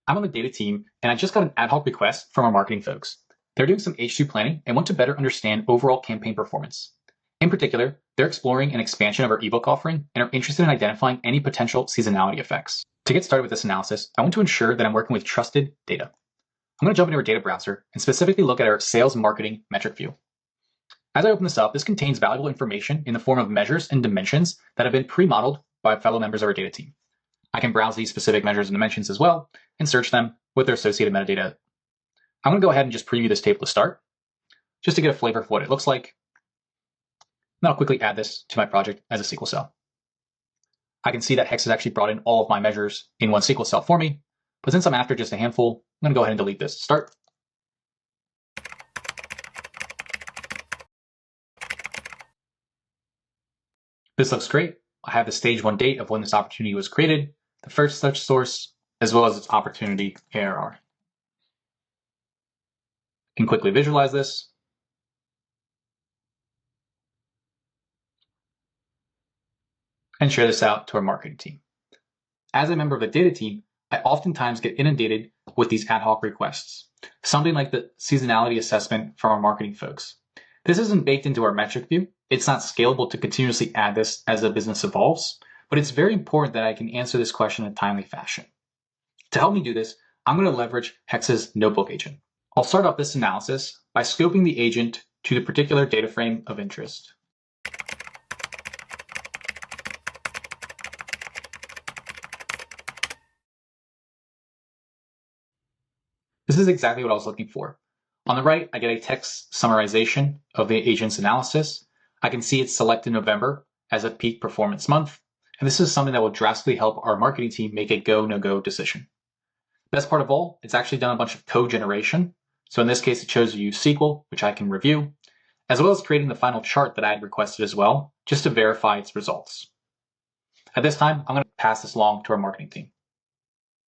I'm on the data team, and I just got an ad hoc request from our marketing folks. They're doing some H2 planning and want to better understand overall campaign performance. In particular, they're exploring an expansion of our ebook offering and are interested in identifying any potential seasonality effects. To get started with this analysis, I want to ensure that I'm working with trusted data. I'm going to jump into our data browser and specifically look at our sales marketing metric view. As I open this up, this contains valuable information in the form of measures and dimensions that have been pre-modeled by fellow members of our data team. I can browse these specific measures and dimensions as well and search them with their associated metadata. I'm going to go ahead and just preview this table to start, just to get a flavor for what it looks like. Then I'll quickly add this to my project as a SQL cell. I can see that Hex has actually brought in all of my measures in one SQL cell for me, but since I'm after just a handful, I'm going to go ahead and delete this to start. This looks great. I have the stage 1 date of when this opportunity was created, the first such source, as well as its opportunity ARR. I can quickly visualize this. And share this out to our marketing team. As a member of the data team, I oftentimes get inundated with these ad hoc requests, something like the seasonality assessment from our marketing folks. This isn't baked into our metric view. It's not scalable to continuously add this as the business evolves, but it's very important that I can answer this question in a timely fashion. To help me do this, I'm going to leverage Hex's notebook agent. I'll start off this analysis by scoping the agent to the particular data frame of interest. This is exactly what I was looking for. On the right, I get a text summarization of the agent's analysis. I can see it's selected November as a peak performance month, and this is something that will drastically help our marketing team make a go, no-go decision. Best part of all, it's actually done a bunch of code generation. So in this case, it chose to use SQL, which I can review, as well as creating the final chart that I had requested as well, just to verify its results. At this time, I'm going to pass this along to our marketing team.